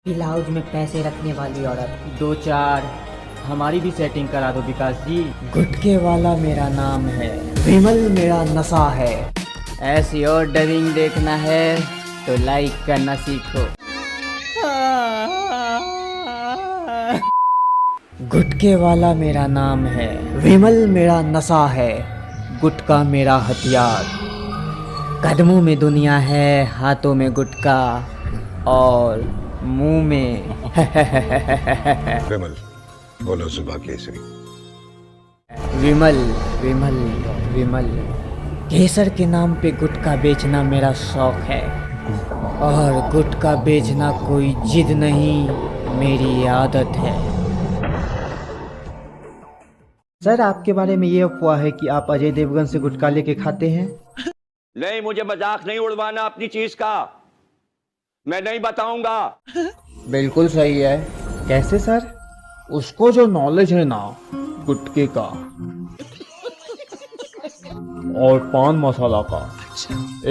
Blouse में पैसे रखने वाली औरत। दो चार हमारी भी सेटिंग करा दो विकास जी। गुटके वाला मेरा नाम है, विमल मेरा नशा है। ऐसी और डबिंग देखना है तो लाइक करना सीखो। गुटके वाला मेरा नाम है, विमल मेरा नशा है। गुटका मेरा हथियार। कदमों में दुनिया है, हाथों में गुटका और मुंह में विमल बोलो सुबह केसरी। विमल विमल विमल। केसर के नाम पे गुटका बेचना मेरा शौक है, और गुटका बेचना कोई जिद नहीं, मेरी आदत है। सर, आपके बारे में ये अफवाह है कि आप अजय देवगन से गुटखा लेके खाते हैं। नहीं, मुझे मजाक नहीं उड़वाना अपनी चीज का, मैं नहीं बताऊंगा। बिल्कुल सही है। कैसे सर? उसको जो नॉलेज है ना गुटके का और पान मसाला का।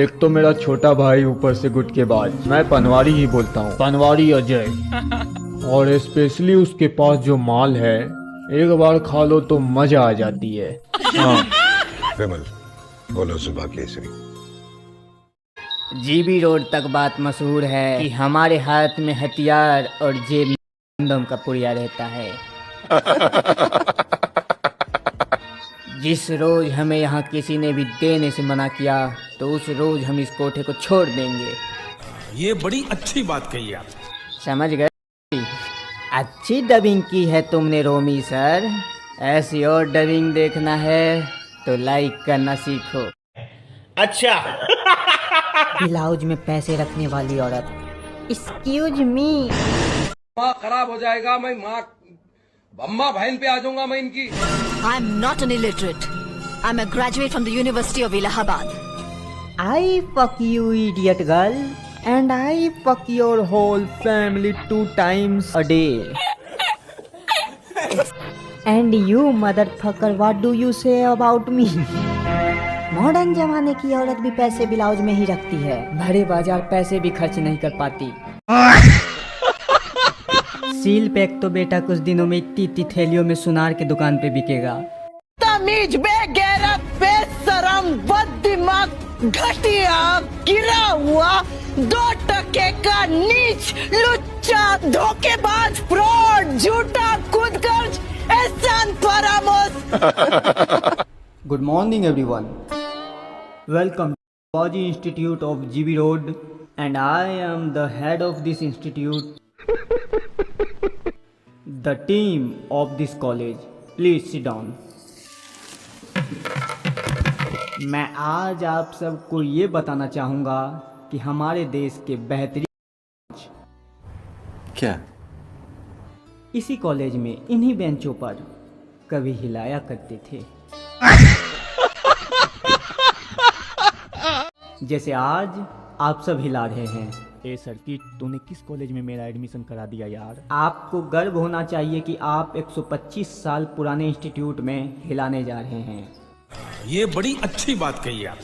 एक तो मेरा छोटा भाई ऊपर से गुटकेबाज, मैं पनवारी ही बोलता हूँ, पनवारी अजय। और स्पेशली उसके पास जो माल है, एक बार खा लो तो मजा आ जाती है। हाँ। विमल बोलो सुबह केसरी। जीबी रोड तक बात मशहूर है कि हमारे हाथ में हथियार और जेब में कंडोम का पुड़िया रहता है। जिस रोज हमें यहाँ किसी ने भी देने से मना किया तो उस रोज हम इस कोठे को छोड़ देंगे। ये बड़ी अच्छी बात कही आप। समझ गए? अच्छी डबिंग की है तुमने रोमी सर। ऐसी और डबिंग देखना है तो लाइक करना सीखो। अच्छा। ब्लाउज में पैसे रखने वाली औरत। Excuse me. माँ खराब हो जाएगा, मैं माँ अम्मा बहन पे आ जाऊंगा मैं इनकी। I am not an illiterate. I am a graduate from the University of Allahabad. I fuck you idiot girl and I fuck your whole family 2 times a day. And you motherfucker, what do you say about me? Modern जमाने की औरत भी पैसे blouse में ही रखती है। बड़े बाजार पैसे भी खर्च नहीं कर पाती। सील पैक तो बेटा कुछ दिनों में इतनी थैलियों में सुनार के दुकान पे बिकेगा। तमीज बेगैरत बेशरम बददिमाग घटिया गिरा हुआ 2 टके का नीच लुच्चा धोखेबाज फ्रॉड झूठा खुदगर्ज एहसान फरामोश। Good morning everyone. Welcome to Baji Institute of GB Road and I am the head of this institute. The team of this college. Please sit down. मैं आज आप सबको ये बताना चाहूँगा कि हमारे देश के बेहतरीन क्या? इसी कॉलेज में इन्हीं बेंचों पर कभी हिलाया करते थे। जैसे आज आप सब हिला रहे हैं। ए सर्किट, तूने किस कॉलेज में मेरा एडमिशन करा दिया यार? आपको गर्व होना चाहिए कि आप 125 साल पुराने इंस्टीट्यूट में हिलाने जा रहे हैं। ये बड़ी अच्छी बात कही आप।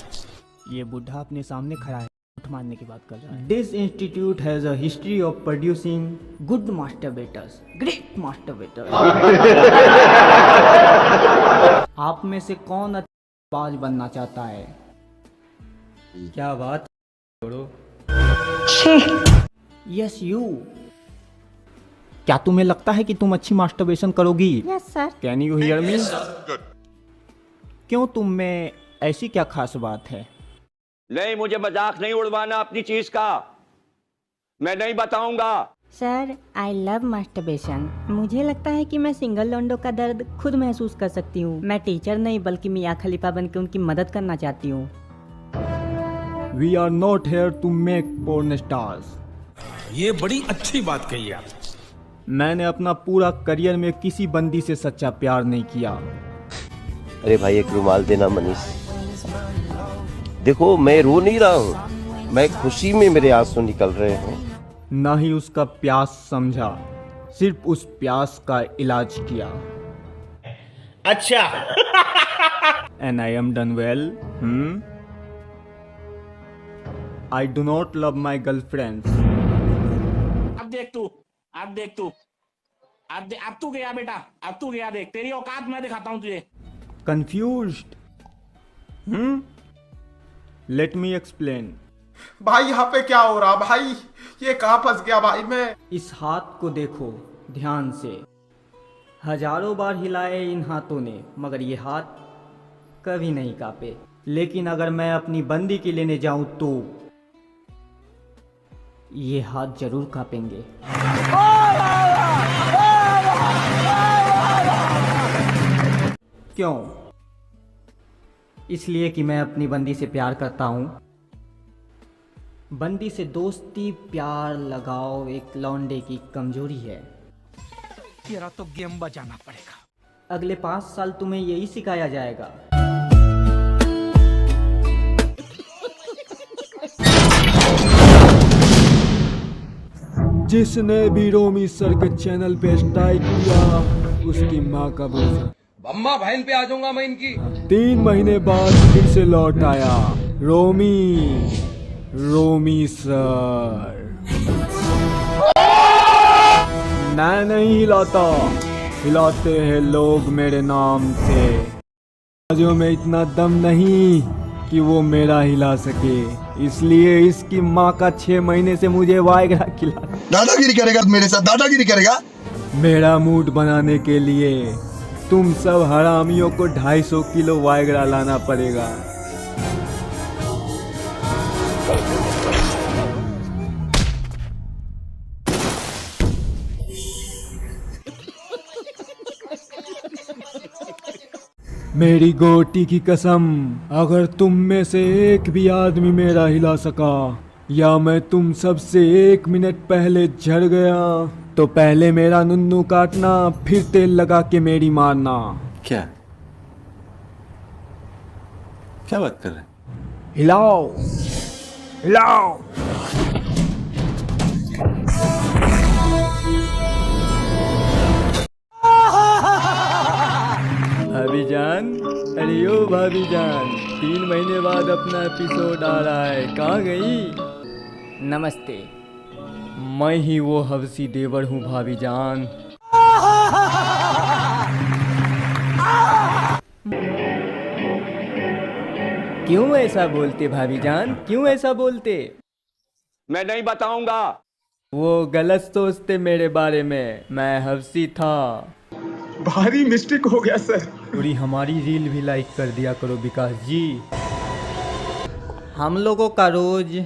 ये बुढ़ा अपने सामने खड़ा है, उठ मारने की बात कर रहा है। This institute has a history of producing good masturbators, great masturbators. आप में से कौन बाज बनना चाहता है? क्या बात छोड़ो। Yes you. क्या तुम्हें लगता है कि तुम अच्छी मास्टरबेशन करोगी? Yes sir. Can you hear me? क्यों, तुम में ऐसी क्या खास बात है? नहीं, मुझे मजाक नहीं उड़वाना अपनी चीज का, मैं नहीं बताऊंगा। Sir, I love masturbation. मुझे लगता है कि मैं सिंगल लोंडो का दर्द खुद महसूस कर सकती हूँ। मैं टीचर नहीं बल्कि मियाँ खलीफा बन के उनकी मदद करना चाहती हूँ। We are not here to make porn stars. ये बड़ी अच्छी बात कही आप। मैंने अपना पूरा करियर में किसी बंदी से सच्चा प्यार नहीं किया। अरे भाई एक रुमाल देना मनीष। देखो मैं रो नहीं रहा हूँ, मैं खुशी में मेरे आंसू निकल रहे हैं। ना ही उसका प्यास समझा, सिर्फ उस प्यास का इलाज किया। अच्छा। And I am done well. I do not love my girlfriends. अब देख तू, अब देख तू, अब तू गया बेटा, अब तू गया, देख तेरी औकात मैं दिखाता हूँ तुझे। कंफ्यूज्ड? Let me explain. भाई यहाँ पे क्या हो रहा भाई, ये कहाँ फंस गया भाई मैं। इस हाथ को देखो ध्यान से। हजारों बार हिलाए इन हाथों ने, मगर ये हाथ कभी नहीं कांपे। लेकिन अगर मैं अपनी बंदी की लेने जाऊं तो ये हाथ जरूर कांपेंगे। क्यों? इसलिए कि मैं अपनी बंदी से प्यार करता हूं। बंदी से दोस्ती, प्यार, लगाव एक लौंडे की कमजोरी है। तेरा तो गेम बजाना पड़ेगा। अगले 5 साल तुम्हें यही सिखाया जाएगा। जिसने भी रोमी सर के चैनल पे स्ट्राइक किया उसकी माँ का बोझ। अम्मा बहन पे आ जाऊंगा मैं इनकी। 3 महीने बाद फिर से लौट आया रोमी सर। मैं नहीं हिलाता, हिलाते हैं लोग मेरे नाम से। जो में इतना दम नहीं कि वो मेरा हिला सके, इसलिए इसकी माँ का 6 महीने से मुझे वाइग्रा खिला। दादागिरी करेगा मेरे साथ, दादागिरी करेगा। मेरा मूड बनाने के लिए तुम सब हरामियों को 250 किलो वाइग्रा लाना पड़ेगा। मेरी गोटी की कसम, अगर तुम में से एक भी आदमी मेरा हिला सका या मैं तुम सब से 1 मिनट पहले झड़ गया तो पहले मेरा नुन्नू काटना, फिर तेल लगा के मेरी मारना। क्या क्या बात कर रहे हैं? हिलाओ हिलाओ। भाभी जान, अरे ओ भाभी जान, 3 महीने बाद अपना एपिसोड आ रहा है, कहाँ गई? नमस्ते। मैं ही वो हवसी देवर हूँ भाभी जान। क्यों ऐसा बोलते भाभी जान, क्यों ऐसा बोलते? मैं नहीं बताऊंगा। वो गलत सोचते मेरे बारे में, मैं हवसी था। भारी मिस्टेक हो गया सर। पूरी हमारी रील भी लाइक कर दिया करो विकास जी। हम लोगों का रोज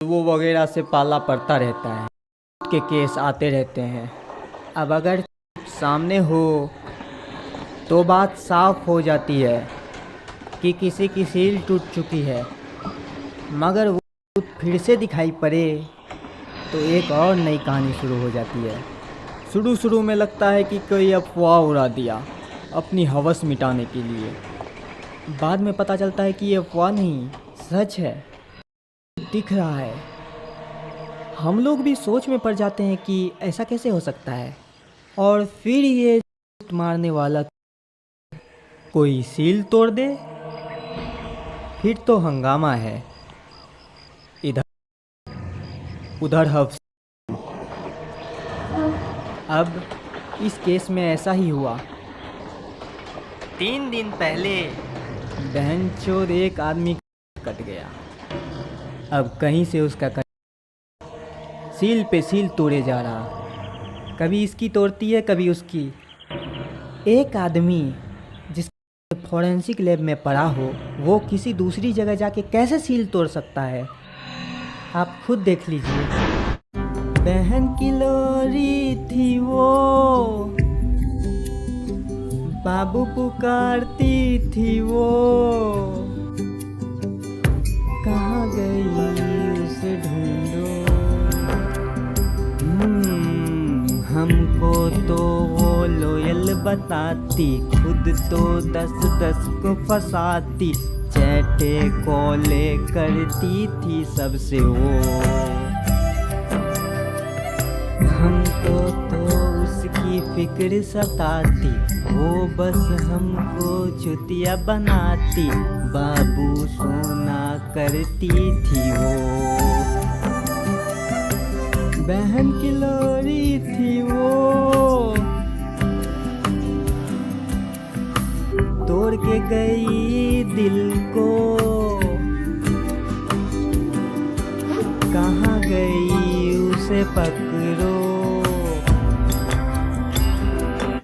वो वगैरह से पाला पड़ता रहता है, के केस आते रहते हैं। अब अगर सामने हो तो बात साफ हो जाती है कि किसी की सील टूट चुकी है, मगर वो फिर से दिखाई पड़े तो एक और नई कहानी शुरू हो जाती है। शुरू में लगता है कि कोई अफवाह उड़ा दिया अपनी हवस मिटाने के लिए, बाद में पता चलता है कि ये अफवाह नहीं, सच है, दिख रहा है। हम लोग भी सोच में पड़ जाते हैं कि ऐसा कैसे हो सकता है, और फिर ये मारने वाला कोई सील तोड़ दे, फिर तो हंगामा है। इधर उधर हफ्स। अब इस केस में ऐसा ही हुआ। 3 दिन पहले बहनचोद एक आदमी कट गया। अब कहीं से उसका सील पे सील तोड़े जा रहा, कभी इसकी तोड़ती है कभी उसकी। एक आदमी जिसके फॉरेंसिक लैब में पड़ा हो, वो किसी दूसरी जगह जाके कैसे सील तोड़ सकता है, आप खुद देख लीजिए। बहन की लोरी थी वो, बाबू पुकारती थी वो, कहाँ गई उसे ढूंढो। हमको तो वो लोयल बताती, खुद तो 10 को फंसाती, चैटे कॉले करती थी सबसे वो। हमको तो उसकी फिक्र सताती, वो बस हमको चुतिया बनाती, बाबू सोना करती थी वो। बहन की लोरी थी वो, तोड़ के गई दिल को, कहाँ गई उसे पकड़ो।